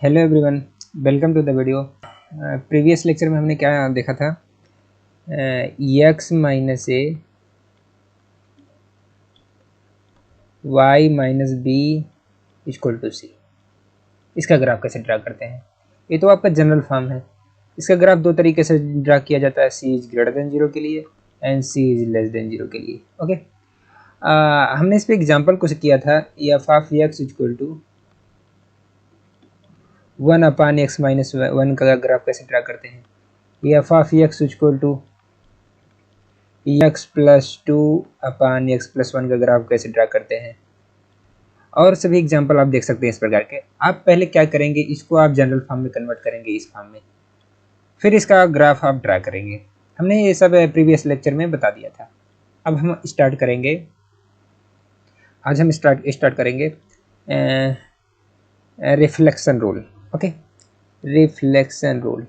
Hello everyone, welcome to the video. Previous lecture में हमने क्या देखा था? X minus a y minus b equal to c. इसका ग्राफ कैसे ड्रा करते हैं? ये तो आपका जनरल फॉर्म है। इसका ग्राफ दो तरीके से ड्रा किया जाता है, c is greater than zero के लिए and c is less than zero के लिए। ओके, हमने इस पर एग्जाम्पल कुछ किया था। F of x equal to 1/x minus 1 का ग्राफ कैसे ड्रा करते हैं? F of x equal to x plus 2/x+1 का ग्राफ कैसे ड्रा करते हैं, और सभी एग्जाम्पल आप देख सकते हैं इस प्रकार के। आप पहले क्या करेंगे, इसको आप जनरल फॉर्म में कन्वर्ट करेंगे, इस फॉर्म में, फिर इसका ग्राफ आप ड्रा करेंगे। हमने ये सब प्रीवियस लेक्चर में बता दिया था। अब हम स्टार्ट करेंगे। आज हम स्टार्ट करेंगे reflection rule. Okay, reflection rule.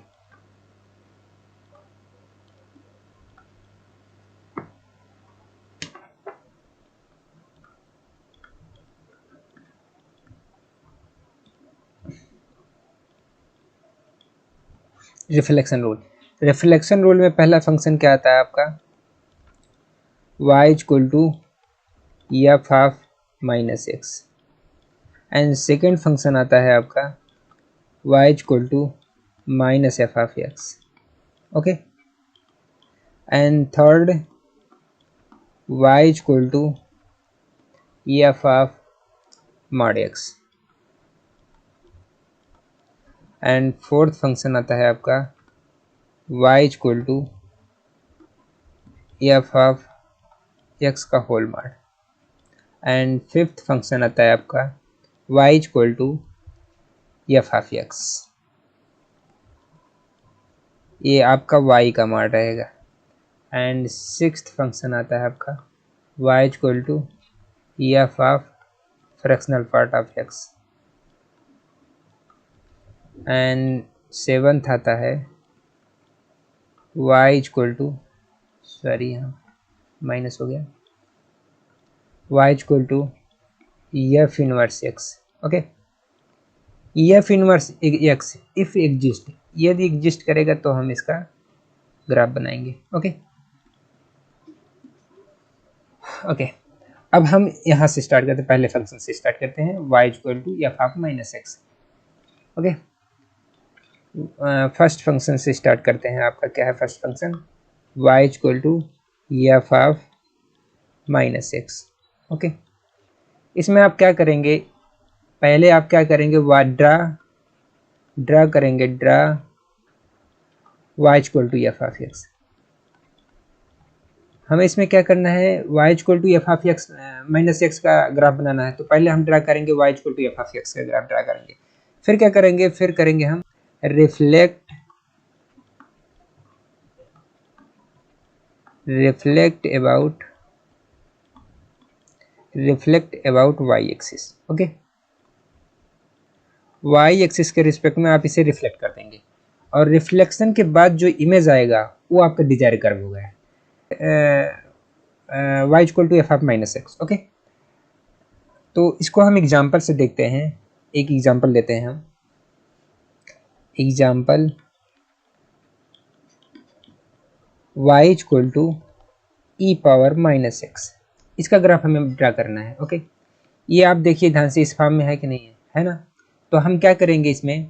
Reflection rule में पहला फंक्शन क्या आता है आपका? y equal to F of minus x, and second function आता है आपका y equal to minus f of x. Okay, and third y equal to F of mod x, and fourth function आता है आपका y equal to F of x का whole mod, and fifth function आता है आपका y equal to F of x. ये आपका y का मॉड रहेगा। एंड सिक्स्थ फंक्शन आता है आपका y equal to F of fractional part of x, and seventh आता है y इक्वल टू, सॉरी यहाँ माइनस हो गया, y equal to f inverse x। Okay, f inverse x if exist, यदि exist करेगा तो हम इसका ग्राफ बनाएंगे। ओके ओके, अब हम यहाँ से स्टार्ट करते हैं, पहले फंक्शन से स्टार्ट करते हैं, y equal to F of minus x. Okay, first function से स्टार्ट करते हैं। आपका क्या है first function? y equal to F of minus x. Okay, इसमें आप क्या करेंगे, पहले आप क्या करेंगे, ड्रा करेंगे, y equal to F of x. हमें इसमें क्या करना है, y equal to F of x minus x का ग्राफ बनाना है। तो पहले हम ड्रा करेंगे y equal to F of x का ग्राफ ड्रा करेंगे। फिर क्या करेंगे, फिर करेंगे हम reflect about y axis. Okay, y axis के रिस्पेक्ट में आप इसे रिफ्लेक्ट कर देंगे, और रिफ्लेक्शन के बाद जो इमेज आएगा वो आपका डिजायर कर्व होगा, y equal to F of minus x. Okay, तो इसको हम एग्जाम्पल से देखते हैं। एक एग्जाम्पल लेते हैं हम, example y equal to e power minus x. इसका ग्राफ हमें ड्रा करना है। ओके, ये आप देखिए ध्यान से, इस फॉर्म में है कि नहीं है, है ना? तो हम क्या करेंगे इसमें,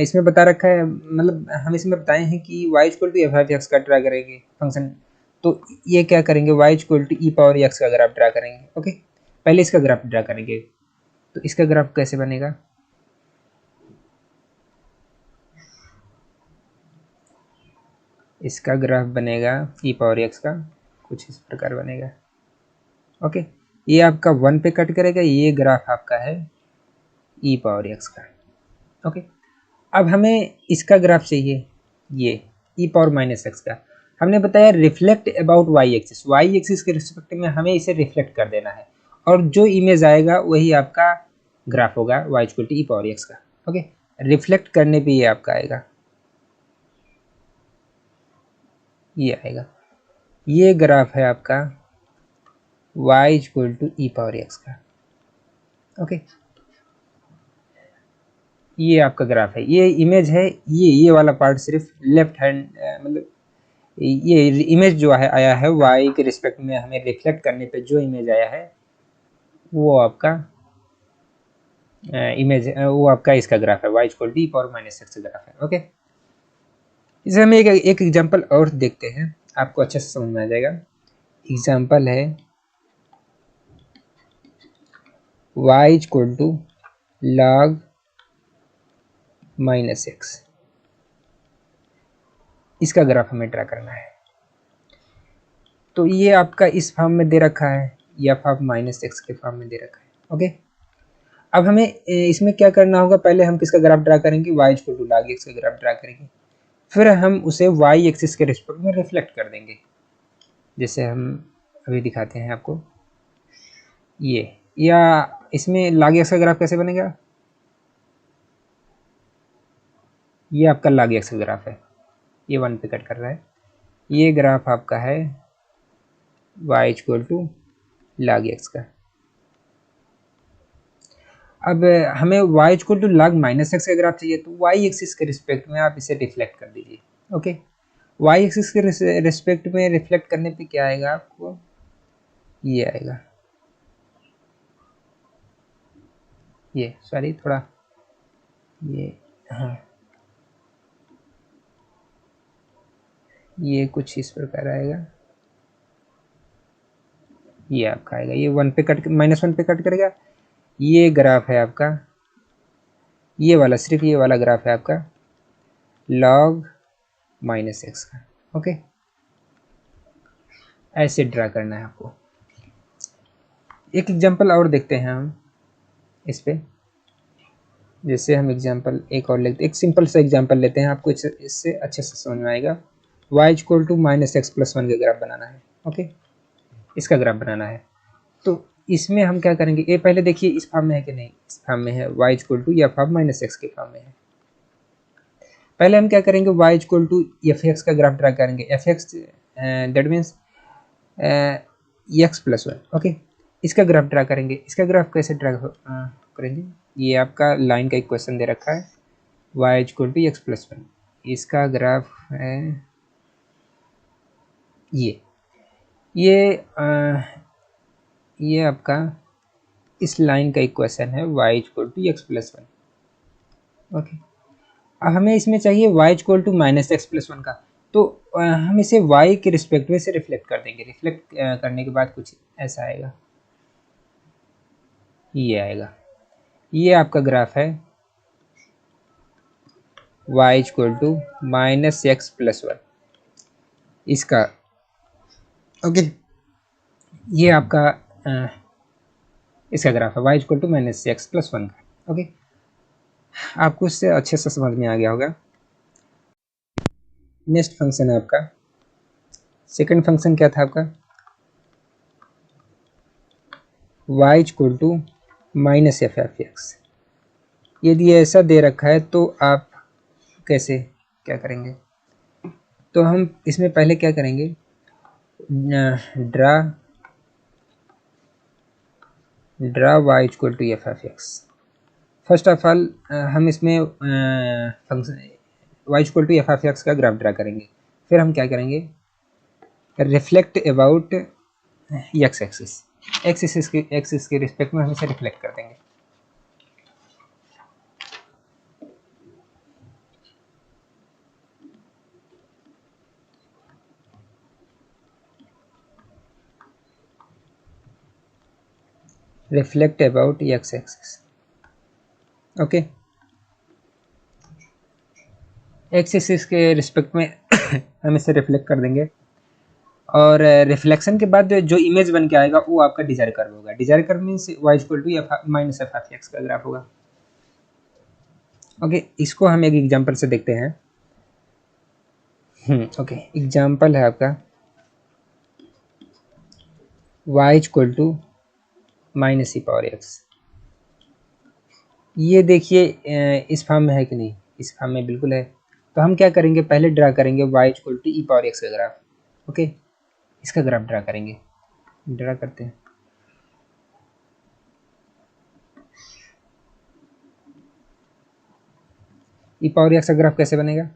इसमें बता रखा है, मतलब हम इसमें बताए हैं कि y equal to F of x का ड्रा करेंगे फंक्शन। तो ये क्या करेंगे, y equal to e power x का ग्राफ ड्रा करेंगे। ओके, पहले इसका ग्राफ ड्रा करेंगे। तो इसका ग्राफ कैसे बनेगा, इसका ग्राफ बनेगा ई पावर एक्स का कुछ इस प्रकार बनेगा। ओके, ये आपका 1 पे कट करेगा, ये ग्राफ आपका है ई पावर एक्स का। ओके, अब हमें इसका ग्राफ चाहिए, ये ई पावर माइनस एक्स का। हमने बताया रिफ्लेक्ट अबाउट वाई एक्सिस के रिस्पेक्ट में हमें इसे रिफ्लेक्ट कर देना है, और जो इमेज आएगा वही आपका ग्राफ होगा y equal to e power x का। ओके, रिफ्लेक्ट करने पे ये आपका आएगा, ये आएगा, ये ग्राफ है आपका y equal to e power x का। ओके, ये आपका ग्राफ है, ये इमेज है, ये वाला पार्ट सिर्फ लेफ्ट हैंड मतलब ये इमेज जो है आया है वाई के रिस्पेक्ट में हमें रिफ्लेक्ट करने पे जो इमेज आया है वो आपका इमेज वो आपका इसका ग्राफ है, y equal t power minus x graph है। ओके, इसे हम एक एग्जांपल और देखते हैं, आपको अच्छे से समझ में आ जाएगा। एग्जांपल है y equal to log minus x, इसका ग्राफ हमें ड्रा करना है। तो ये आपका इस फॉर्म में दे रखा है, या फॉर्म माइनस एक्स के फॉर्म में दे रखा है। ओके, अब हमें इसमें क्या करना होगा, पहले हम किसका ग्राफ ड्रा करेंगे, y equal to log x का ग्राफ ड्रा करेंगे, फिर हम उसे y एक्सिस के रिस्पेक्ट में रिफ्लेक्ट कर देंगे। जैसे हम अभी दिखाते हैं आपको, ये या इसमें log एक्स का ग्राफ कैसे बनेगा, ये आपका log एक्स का ग्राफ है, ये 1 पे कट कर रहा है, ये ग्राफ आपका है y equal to log x का। अब हमें y equal to log minus x का ग्राफ चाहिए, तो y एक्सिस के रिस्पेक्ट में आप इसे रिफ्लेक्ट कर दीजिए। ओके, y एक्सिस के रिस्पेक्ट में रिफ्लेक्ट करने पे क्या आएगा आपको, ये आएगा, ये सॉरी थोड़ा ये, हाँ ये कुछ इस प्रकार आएगा, ये आपका आएगा, ये 1 पे कट माइनस 1 पे कट करेगा, ये ग्राफ है आपका, ये वाला सिर्फ ये वाला ग्राफ है आपका log माइनस एक्स का। ओके, ऐसे ड्रा करना है आपको। एक एग्जांपल और देखते हैं हम इस पे, जैसे हम एग्जांपल एक और लेते, एक सिंपल सा एग्जांपल लेते हैं, आपको इससे अच्छे से समझ में आएगा। y equal to minus x plus 1 का ग्राफ बनाना है। ओके, इसका ग्राफ बनाना है, तो इसमें हम क्या करेंगे, ये पहले देखिए इस फॉर्म में है कि नहीं, इस फॉर्म में है, y इक्वल टू या फॉर्म माइनस एक्स के फॉर्म में है। पहले हम क्या करेंगे, y equal to f x का ग्राफ ड्रा करेंगे, f x that means x plus 1। Okay, इसका ग्राफ ड्रा करेंगे, इसका ग्राफ कैसे ड्रा करेंगे, ये आपका लाइन का इक्वेशन दे रखा है y equal to x plus 1, इसका ग्राफ है ये आपका इस लाइन का इक्वेशन है y equal to x plus 1। Okay, अब हमें इसमें चाहिए y equal to minus x plus 1 का, तो हम इसे y के रिस्पेक्ट में से रिफ्लेक्ट कर देंगे, रिफ्लेक्ट करने के बाद कुछ ऐसा आएगा, ये आएगा, ये आपका ग्राफ है y equal to minus x plus 1 इसका। ओके, ये आपका इसका ग्राफ है y equal to minus x plus 1 का। ओके, आपको इससे अच्छे से समझ में आ गया होगा। नेक्स्ट फंक्शन है आपका, सेकंड फंक्शन क्या था आपका, y equal to minus f f x. यदि ऐसा दे रखा है तो आप कैसे क्या करेंगे, तो हम इसमें पहले क्या करेंगे, draw y equal to f f x. First of all हम इसमें function y equal to f f x का ग्राफ ड्रा करेंगे, फिर हम क्या करेंगे, reflect about x axis, axis के रिस्पेक्ट में हम इसे रिफ्लेक्ट कर देंगे। Reflect about x axis. Okay, x axis के रिस्पेक्ट में हम इसे रिफ्लेक्ट कर देंगे, और रिफ्लेक्शन के बाद जो इमेज बन के आएगा वो आपका डिजायर कर्व होगा। Desire curve means y equal to f minus f f x का ग्राफ होगा। ओके, इसको हम एक एग्जांपल से देखते हैं। ओके, एग्जांपल है आपका y equal to minus e power x. ये देखिए इस फॉर्म में है कि नहीं, इस फॉर्म में बिल्कुल है। तो हम क्या करेंगे, पहले ड्रा करेंगे y equal to e power x का ग्राफ। ओके, इसका ग्राफ ड्रा करेंगे, ड्रा करते हैं। ई पावर एक्स का ग्राफ कैसे बनेगा?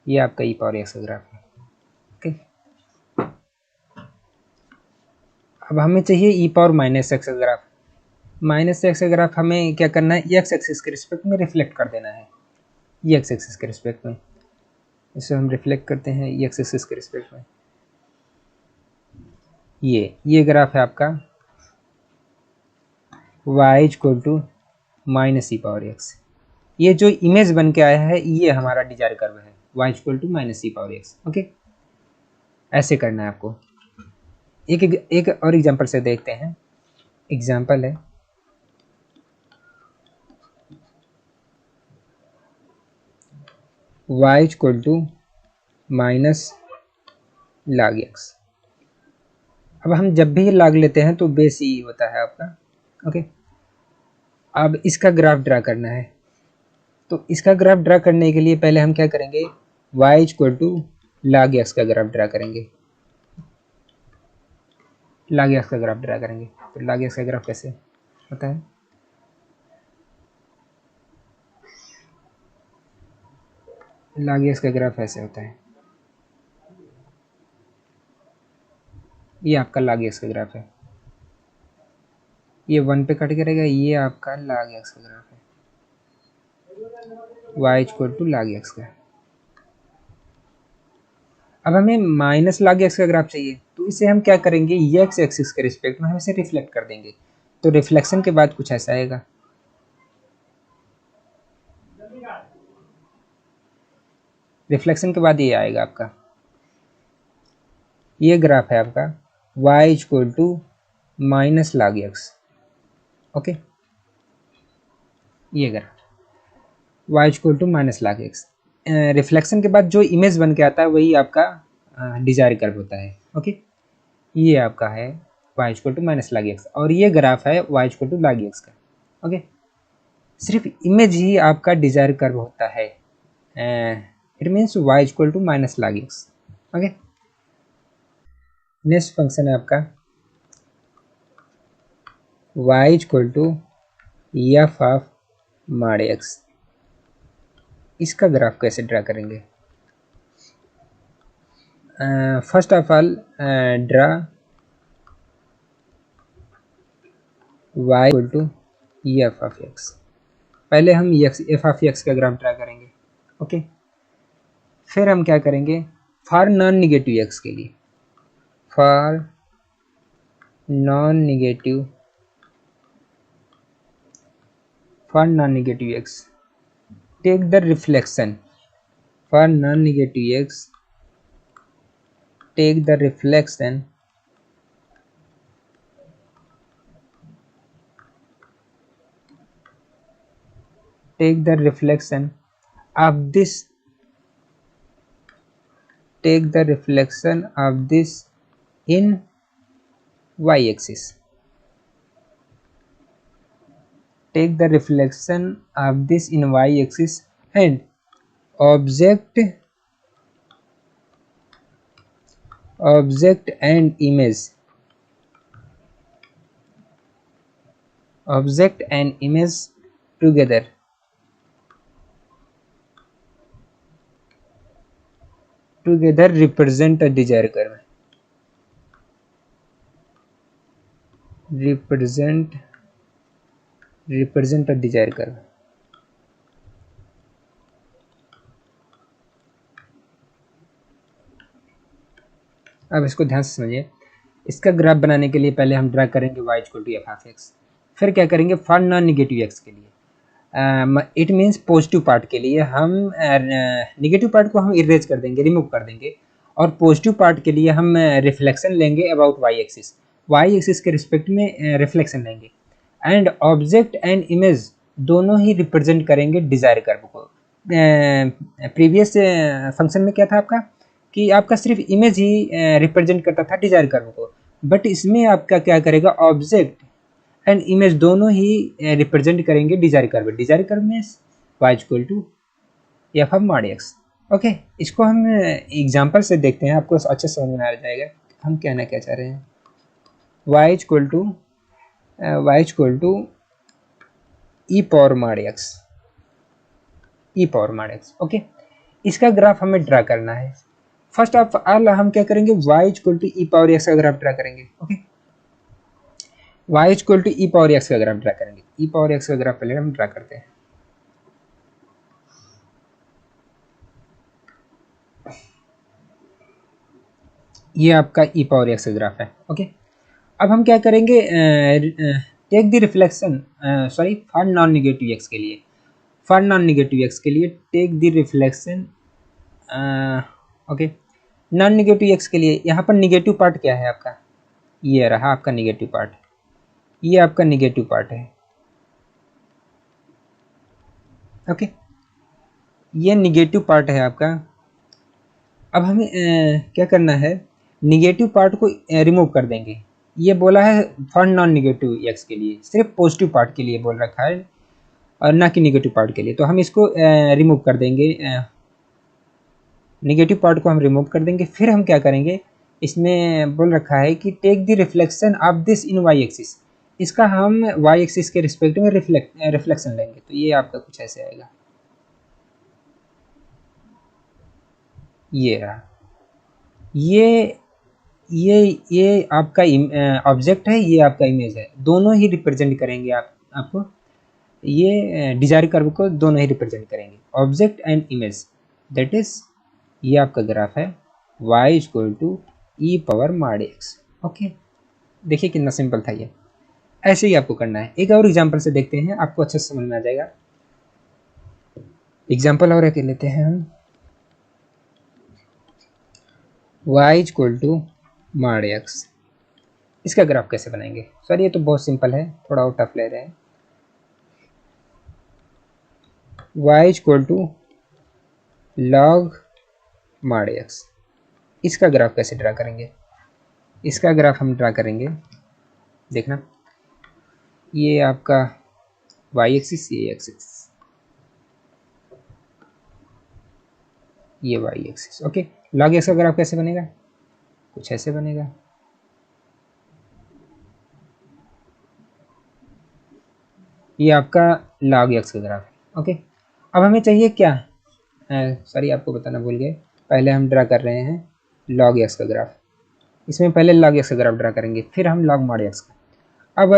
ये आपका ई पावर एक्स का ग्राफ है। ओके, अब हमें चाहिए ई पावर माइनस एक्स का ग्राफ। माइनस एक्स का ग्राफ हमें क्या करना है, एक्स एक्सिस के रिस्पेक्ट में रिफ्लेक्ट कर देना है, ये एक्स एक्सिस के रिस्पेक्ट में। इसे हम रिफ्लेक्ट करते हैं ये एक्स एक्सिस के रिस्पेक्ट में। ये ग्राफ है आपका y equal to minus e power x. ये जो इमेज बन के आया है ये हमारा डिजायर कर्व है, y equal to minus e power x. Okay, ऐसे करना है आपको। एक और एग्जांपल से देखते हैं। एग्जांपल है y equal to minus log x। अब हम जब भी log लेते हैं तो बेस ही होता है आपका। ओके, अब इसका ग्राफ ड्रा करना है। तो इसका ग्राफ ड्रा करने के लिए पहले हम क्या करेंगे, y equal to log x का ग्राफ ड्रा करेंगे। log x का ग्राफ ड्रा करेंगे। तो log x का ग्राफ कैसे होता है, log x का ग्राफ ऐसे होता है। ये आपका log x का ग्राफ है, ये 1 पे कट करेगा, ये आपका log x का ग्राफ है, y equal to log x का। अब हमें माइनस log x का ग्राफ चाहिए, तो इसे हम क्या करेंगे, ये x एक्सिस के रिस्पेक्ट में हम इसे रिफ्लेक्ट कर देंगे। तो रिफ्लेक्शन के बाद कुछ ऐसा आएगा, रिफ्लेक्शन के बाद ये आएगा आपका, ये ग्राफ है आपका y equal to minus log x। Okay, ये graph y equal to minus log x। Reflection के बाद जो इमेज बन के आता है वही आपका डिजायर कर्व होता है। ओके, ये आपका है y equal to minus log x और ये ग्राफ है y equal to log x का। ओके, सिर्फ इमेज ही आपका डिजायर कर्व होता है। It means y equal to minus log x। Okay, next function है आपका y equal to F of mod x। इसका ग्राफ कैसे ड्रा करेंगे, first of all draw y equal to F of x। पहले हम f of x का graph draw करेंगे। Okay, फिर हम क्या करेंगे, फॉर नॉन निगेटिव x के लिए, for non negative x take the reflection, for non-negative x take the reflection of this, take the reflection of this in y axis, take the reflection of this in y axis and object and image together represent a desired curve, represent a desired curve। अब इसको ध्यान से समझिए। इसका graph बनाने के लिए पहले हम ड्रा करेंगे y equal to F of x, फिर क्या करेंगे फॉर नॉन निगेटिव x के लिए, इट मीन्स पॉजिटिव पार्ट के लिए हम निगेटिव पार्ट को हम इरेज कर देंगे, रिमूव कर देंगे, और पॉजिटिव पार्ट के लिए हम रिफ्लेक्शन लेंगे अबाउट y एक्सिस के रिस्पेक्ट में रिफ्लेक्शन लेंगे, एंड ऑब्जेक्ट एंड इमेज दोनों ही रिप्रेजेंट करेंगे डिजायर कर्व को। प्रीवियस फंक्शन में क्या था आपका कि आपका सिर्फ इमेज ही रिप्रेजेंट करता था डिजायर कर्व को, बट इसमें आपका क्या करेगा, ऑब्जेक्ट एंड इमेज दोनों ही रिप्रेजेंट करेंगे डिजायर कर्व में y equal to F of mod x। Okay, इसको हम एग्जांपल से देखते हैं, आपको अच्छे समझ में आ जाएगा हम कहना क्या चाह रहे हैं। y equal to e power mod x, e power mod x. Okay, इसका ग्राफ हमें ड्रा करना है। फर्स्ट ऑफ ऑल हम क्या करेंगे, y equal to e power x का ग्राफ ड्रा करेंगे। Okay, y equal to e power x का ग्राफ ड्रा करेंगे। ई पावर एक्स का ग्राफ पहले हम ड्रा करते हैं। ये आपका ई पावर एक्स का ग्राफ है। ओके, अब हम क्या करेंगे, take the reflection, sorry for non negative x के लिए, फॉर नॉन निगेटिव एक्स के लिए take the reflection. Okay, non negative x के लिए यहाँ पर निगेटिव पार्ट क्या है आपका, ये रहा आपका निगेटिव पार्ट, ये आपका निगेटिव पार्ट है। ओके, ये निगेटिव पार्ट है आपका। अब हमें क्या करना है, निगेटिव पार्ट को रिमूव कर देंगे। ये बोला है फॉर नॉन निगेटिव एक्स के लिए, सिर्फ पॉजिटिव पार्ट के लिए बोल रखा है और ना कि निगेटिव पार्ट के लिए। तो हम इसको रिमूव कर देंगे, निगेटिव पार्ट को हम रिमूव कर देंगे। फिर हम क्या करेंगे, इसमें बोल रखा है कि take the reflection of this in y axis, इसका हम वाई एक्सिस के रिस्पेक्ट में रिफ्लेक्शन लेंगे। तो ये आपका कुछ ऐसे आएगा, ये रहा, ये आपका ऑब्जेक्ट है, ये आपका इमेज है, दोनों ही रिप्रेजेंट करेंगे आपको, ये डिजायर कर्व को दोनों ही रिप्रेजेंट करेंगे, object and image. That is, ये आपका ग्राफ है y equal to e power mod x. Okay, देखिए कितना सिंपल था ये, ऐसे ही आपको करना है। एक और एग्जांपल से देखते हैं, आपको अच्छे से समझ में आ जाएगा। एग्जांपल और एक लेते हैं हम, y equal to mod x, इसका ग्राफ कैसे बनाएंगे। सर ये तो बहुत सिंपल है, थोड़ा और टफ ले रहे हैं। y equal to log mod x, इसका ग्राफ कैसे ड्रा करेंगे। इसका ग्राफ हम ड्रा करेंगे, देखना, ये आपका y एक्सिस, ये एक्सिस, ये y axis. Okay, log x का ग्राफ कैसे बनेगा, कुछ ऐसे बनेगा। ये आपका लॉग एक्स का ग्राफ है। ओके, अब हमें चाहिए क्या, सॉरी आपको बताना भूल गए, पहले हम ड्रा कर रहे हैं लॉग एक्स का ग्राफ। इसमें पहले लॉग एक्स का ग्राफ ड्रा करेंगे, फिर हम लॉग मॉड एक्स का। अब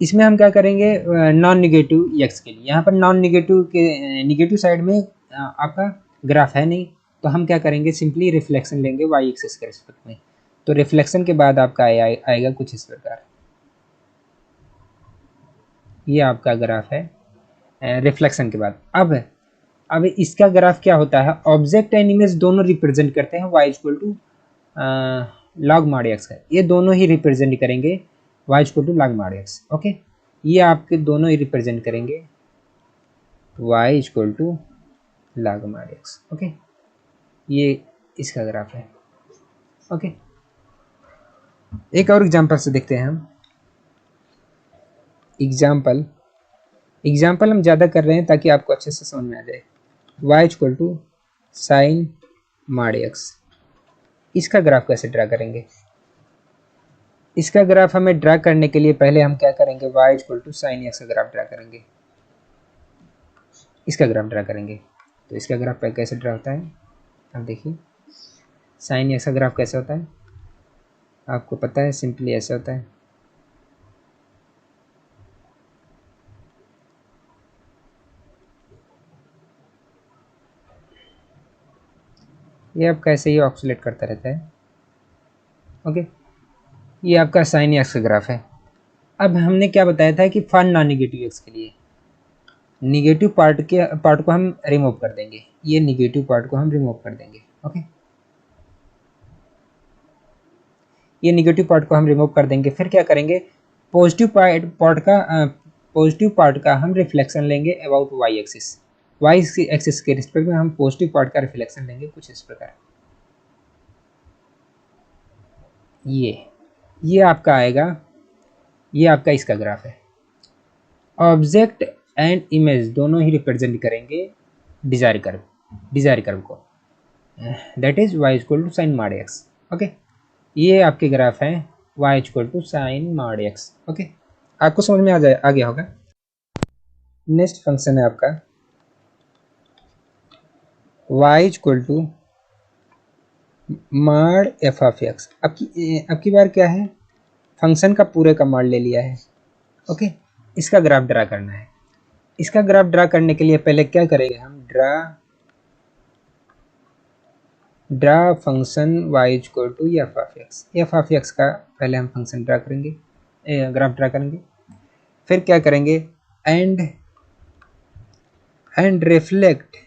इसमें हम क्या करेंगे, नॉन निगेटिव एक्स के लिए, यहाँ पर नॉन निगेटिव के निगेटिव साइड में आपका ग्राफ है नहीं, तो हम क्या करेंगे, सिंपली रिफ्लेक्शन लेंगे वाई एक्सिस के रिस्पेक्ट में। तो रिफ्लेक्शन के बाद आपका आएगा कुछ इस प्रकार, ये आपका ग्राफ है रिफ्लेक्शन के बाद। अब इसका ग्राफ क्या होता है, ऑब्जेक्ट एंड इमेज दोनों रिप्रेजेंट करते हैं y equal to log mod x का, ये दोनों ही रिप्रेजेंट करेंगे y equal to log mod x. Okay, ये आपके दोनों ही रिप्रेजेंट करेंगे y equal to log mod x. Okay, ये इसका ग्राफ है। ओके, एक और एग्जांपल से देखते हैं हम। एग्जाम्पल हम ज़्यादा कर रहे हैं ताकि आपको अच्छे से समझ में आ जाए। y equal to sine mod x, इसका ग्राफ कैसे ड्रा करेंगे। इसका ग्राफ हमें ड्रा करने के लिए पहले हम क्या करेंगे, y equal to sine x का ग्राफ ड्रा करेंगे, इसका ग्राफ ड्रा करेंगे। तो इसका ग्राफ कैसे ड्रा होता है, अब देखिए, साइन एक्स का ग्राफ कैसे होता है आपको पता है, सिंपली ऐसा होता है। ये आपका ऐसे ही ऑक्सीलेट करता रहता है। ओके, ये आपका साइन एक्स का ग्राफ है। अब हमने क्या बताया था कि फॉर नॉन निगेटिव एक्स के लिए निगेटिव पार्ट को हम रिमूव कर देंगे, ये निगेटिव पार्ट को हम रिमूव कर देंगे। ओके, ये निगेटिव पार्ट को हम रिमूव कर देंगे। फिर क्या करेंगे, पॉजिटिव पार्ट का हम रिफ्लेक्शन लेंगे about y axis, y axis के रिस्पेक्ट में हम पॉजिटिव पार्ट का रिफ्लेक्शन लेंगे कुछ इस प्रकार। ये आपका आएगा, ये आपका इसका ग्राफ है। ऑब्जेक्ट एंड इमेज दोनों ही रिप्रेजेंट करेंगे डिजायर कर्व को, that is y equal to sine mod x. Okay, ये आपके ग्राफ है y equal to sine mod x. Okay, आपको समझ में आ गया होगा। नेक्स्ट फंक्शन है आपका y इक्वल टू माड एफ ऑफ एक्स। अब की बार क्या है, फंक्शन का पूरे का माड ले लिया है। ओके, इसका ग्राफ ड्रा करना है। इसका ग्राफ ड्रा करने के लिए पहले क्या करेंगे हम, draw function y equal to F of x. F of x का पहले हम फंक्शन ड्रा करेंगे, ग्राफ ड्रा करेंगे। फिर क्या करेंगे, and reflect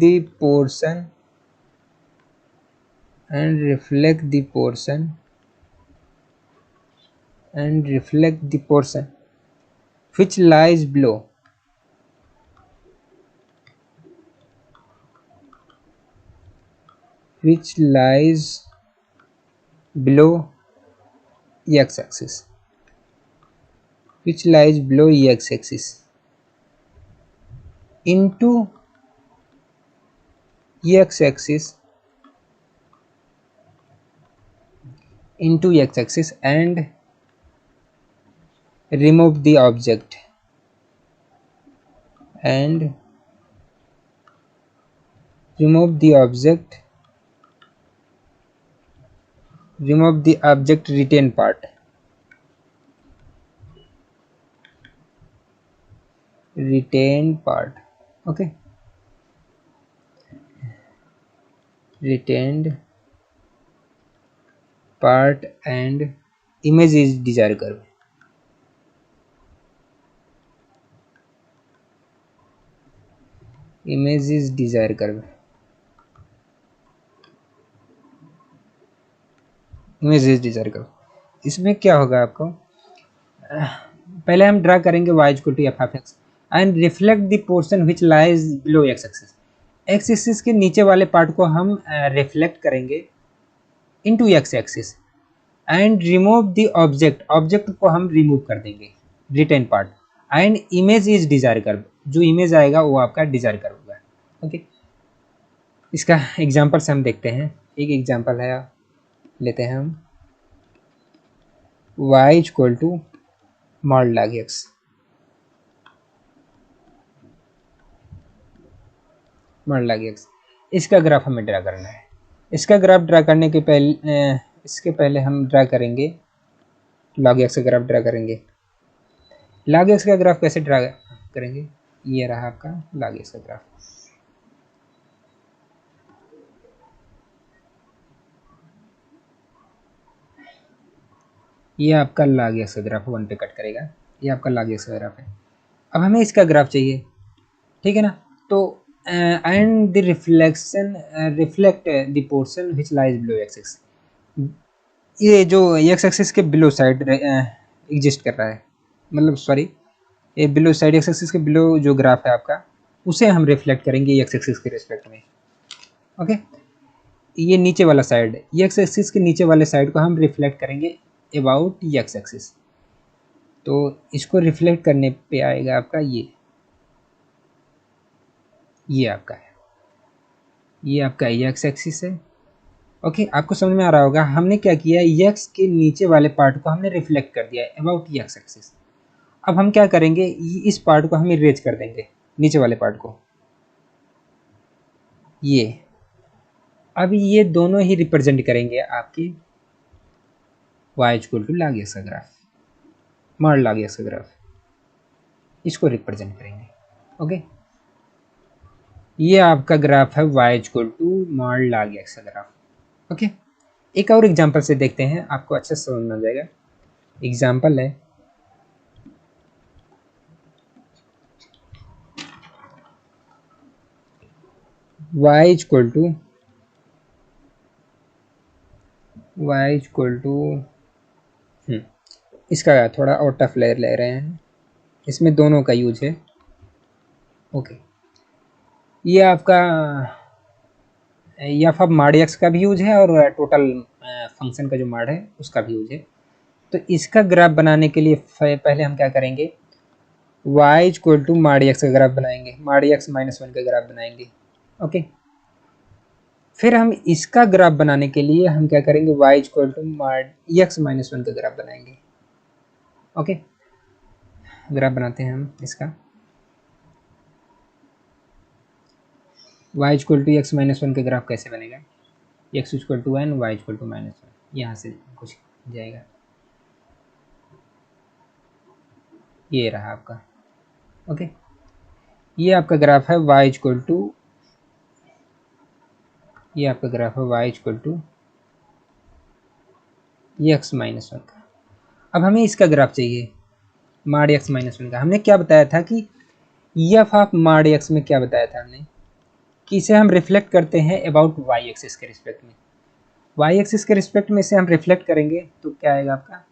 the portion which lies below x-axis, into x-axis and remove the object retain part, okay, retained part and image is desired curve। इसमें क्या होगा आपको, पहले हम ड्रा करेंगे y equal to F of x and reflect the portion which lies below x axis. X axis के नीचे वाले पार्ट को हम रिफ्लेक्ट करेंगे into x axis and remove the object को हम रिमूव कर देंगे, retain part, and image is desire curve. जो इमेज आएगा वो आपका डिजायर कर्व होगा। ओके, इसका एग्जांपल से हम देखते हैं। एक एग्जांपल है, लेते हैं हम y equal to mod log x. इसका ग्राफ हमें ड्रा करना है। इसका ग्राफ ड्रा करने के इसके पहले हम ड्रा करेंगे लॉग एक्स का ग्राफ ड्रा करेंगे। लॉग एक्स का ग्राफ कैसे ड्रा करेंगे, ये रहा आपका लॉग एक्स का ग्राफ। ये आपका लॉग एक्स का ग्राफ 1 पे कट करेगा। ये आपका लॉग एक्स का ग्राफ है। अब हमें इसका ग्राफ चाहिए, ठीक है ना। तो and the reflect the portion which lies below x axis. ये जो एक्स एक्सिस के बिलो साइड एग्जिस्ट कर रहा है, मतलब सॉरी, ये बिलो साइड एक्स एक्सिस के बिलो जो ग्राफ है आपका, उसे हम रिफ्लेक्ट करेंगे एक्स एक्सिस के रिस्पेक्ट में। ओके, ये नीचे वाला साइड, एक्स एक्सिस के नीचे वाले साइड को हम रिफ्लेक्ट करेंगे अबाउट एक्स एक्सिस। तो इसको रिफ्लेक्ट करने पे आएगा आपका ये आपका है, ये आपका एक्स एक्सिस है। ओके, आपको समझ में आ रहा होगा हमने क्या किया, एक्स के नीचे वाले पार्ट को हमने रिफ्लेक्ट कर दिया अबाउट एक्स एक्सिस। अब हम क्या करेंगे, इस पार्ट को हम इरेज कर देंगे, नीचे वाले पार्ट को। ये अब ये दोनों ही रिप्रेजेंट करेंगे आपकी y equal to log x का ग्राफ, मॉड लॉग एक्स का ग्राफ, इसको रिप्रेजेंट करेंगे। ओके, ये आपका ग्राफ है y equal to mod log x का ग्राफ। ओके, एक और एग्जांपल से देखते हैं, आपको अच्छे से समझ में आ जाएगा। एग्जांपल है y इक्वल टू इसका थोड़ा और टफ लेयर ले रहे हैं, इसमें दोनों का यूज है। ओके, ये आपका एफ ऑफ मॉड एक्स का भी यूज है और टोटल फंक्शन का जो मॉड है उसका भी यूज है। तो इसका ग्राफ बनाने के लिए पहले हम क्या करेंगे, y equal to mod x का ग्राफ बनाएंगे, मॉड एक्स -1 का ग्राफ बनाएंगे। ओके, फिर हम इसका ग्राफ बनाने के लिए हम क्या करेंगे, y equal to mod x -1 का ग्राफ बनाएंगे। ओके, ग्राफ बनाते हैं हम इसका। y equal to x minus one का ग्राफ कैसे बनेगा? x equal to N, y equal to minus one, यहाँ से कुछ जाएगा। ये रहा आपका। ओके, ये आपका ग्राफ है y इक्वल टू, ये आपका ग्राफ है y equal to x minus one का। अब हमें इसका ग्राफ चाहिए माड एक्स माइनस वन का। हमने क्या बताया था कि एफ ऑफ माड एक्स में क्या बताया था हमने कि इसे हम रिफ्लेक्ट करते हैं अबाउट वाई एक्सिस के रिस्पेक्ट में। वाई एक्सिस के रिस्पेक्ट में इसे हम रिफ्लेक्ट करेंगे तो क्या आएगा आपका,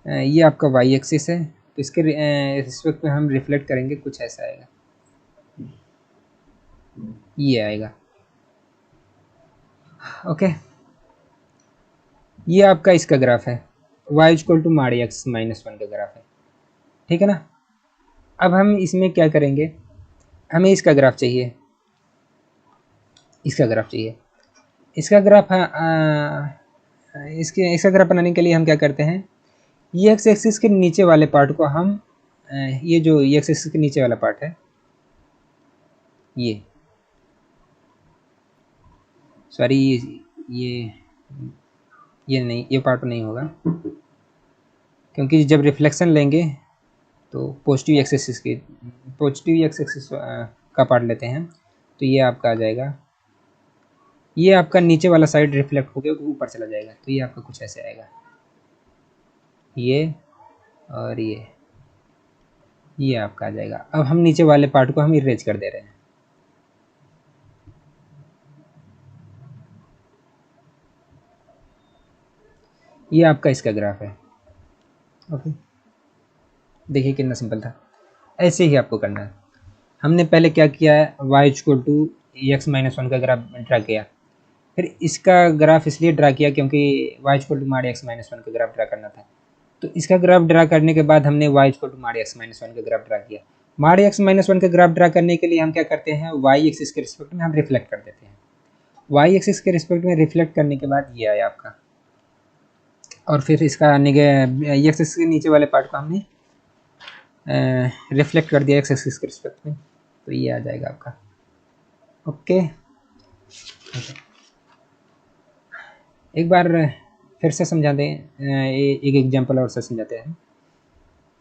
ये आपका वाई एक्सिस है तो इसके रिस्पेक्ट में हम रिफ्लेक्ट करेंगे, कुछ ऐसा आएगा, ये आएगा। ओके, ये आपका इसका ग्राफ है y equal to mod x minus one का ग्राफ है, ठीक है ना। अब हम इसमें क्या करेंगे, हमें इसका ग्राफ चाहिए, इसका ग्राफ चाहिए, इसका ग्राफ इसका ग्राफ बनाने के लिए हम क्या करते हैं, ये एक्स एक्सिस के नीचे वाले पार्ट को हम ये जो एक्स एक्सिस के नीचे वाला पार्ट है, ये सॉरी ये नहीं, ये पार्ट नहीं होगा क्योंकि जब रिफ्लेक्शन लेंगे तो पॉजिटिव एक्स एक्सिस की, पॉजिटिव एक्स एक्सिस का पार्ट लेते हैं तो ये आपका आ जाएगा, ये आपका नीचे वाला साइड रिफ्लेक्ट होकर ऊपर चला जाएगा तो ये आपका कुछ ऐसे आएगा, ये और ये आपका आ जाएगा। अब हम नीचे वाले पार्ट को हम इरेज कर दे रहे हैं, ये आपका इसका ग्राफ है। ओके, देखिए कितना सिंपल था, ऐसे ही आपको करना है। हमने पहले क्या किया है, y equal to x minus one का ग्राफ ड्रा किया, फिर इसका ग्राफ इसलिए ड्रा किया क्योंकि y equal to mod x minus one का ग्राफ ड्रा करना था। तो इसका ग्राफ ड्रा करने के बाद हमने y equal to mod x minus one का ग्राफ ड्रा किया। माड एक्स माइनस वन का ग्राफ ड्रा करने के लिए हम क्या करते हैं, y एक्सिस के रिस्पेक्ट में हम रिफ्लेक्ट कर देते हैं। y एक्सिस के रिस्पेक्ट में रिफ्लेक्ट करने के बाद ये आया आपका, और फिर इसका एक्सिस के नीचे वाले पार्ट को हमने रिफ्लेक्ट कर दिया एक्स एक्सिस के रिस्पेक्ट में, तो ये आ जाएगा आपका। ओके, एक बार फिर से समझा दें, एक एग्जांपल और से समझाते हैं।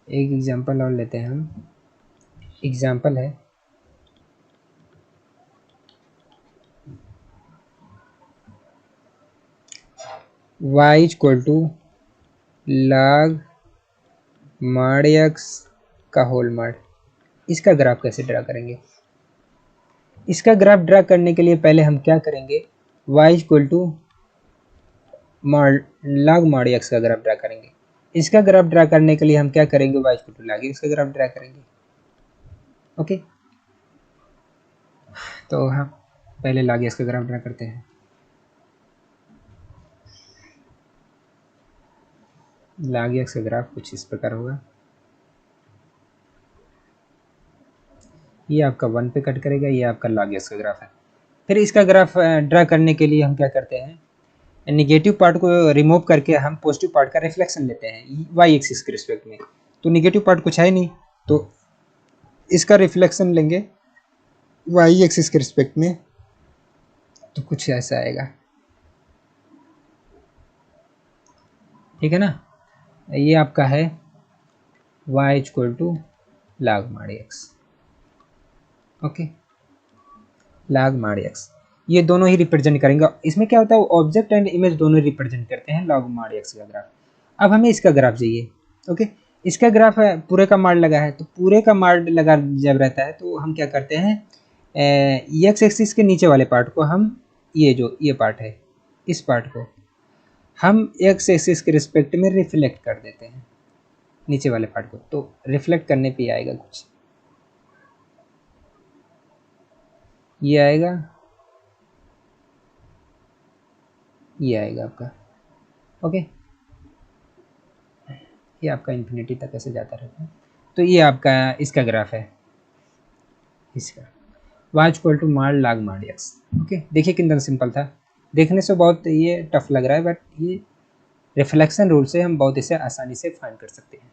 एक एग्जांपल और लेते हैं हम। एग्जांपल है y equal to log mod x का होल माड। इसका ग्राफ कैसे ड्रा करेंगे, इसका ग्राफ ड्रा करने के लिए पहले हम क्या करेंगे, y equal to log mod x का ग्राफ ड्रा करेंगे। इसका ग्राफ ड्रा करने के लिए हम क्या करेंगे, y equal to log x का ग्राफ ड्रा करेंगे। ओके, तो हम पहले log एक्स का ग्राफ ड्रा करते हैं। log एक्स का ग्राफ कुछ इस प्रकार होगा, ये आपका 1 पे कट करेगा, ये आपका log एक्स का ग्राफ है। फिर इसका ग्राफ ड्रा करने के लिए हम क्या करते हैं, निगेटिव पार्ट को रिमूव करके हम पॉजिटिव पार्ट का रिफ्लेक्शन लेते हैं वाई एक्सिस के रिस्पेक्ट में। तो निगेटिव पार्ट कुछ है नहीं तो इसका रिफ्लेक्शन लेंगे वाई एक्सिस के रिस्पेक्ट में, तो कुछ ऐसा आएगा, ठीक है ना। ये आपका है y equal to log mod x. Okay, log mod x, ये दोनों ही रिप्रेजेंट करेंगे। इसमें क्या होता है, ऑब्जेक्ट एंड इमेज दोनों रिप्रेजेंट करते हैं log माड एक्स का ग्राफ। अब हमें इसका ग्राफ चाहिए। ओके, इसका ग्राफ है, पूरे का माड लगा है, तो पूरे का माड लगा जब रहता है तो हम क्या करते हैं, एक्स एक्सिस के नीचे वाले पार्ट को हम, ये जो ये पार्ट है, इस पार्ट को हम एक्स एक्सिस के रिस्पेक्ट में रिफ्लेक्ट कर देते हैं नीचे वाले पार्ट को, तो रिफ्लेक्ट करने पे आएगा कुछ, ये आएगा, ये आएगा आपका। ओके, ये आपका इन्फिनिटी तक ऐसे जाता रहता है। तो ये आपका इसका ग्राफ है, इसका y इक्वल टू माड log माड एक्स। ओके, देखिए कितना सिंपल था, देखने से बहुत ये टफ लग रहा है बट ये रिफ्लेक्शन रूल से हम बहुत इसे आसानी से फाइंड कर सकते हैं।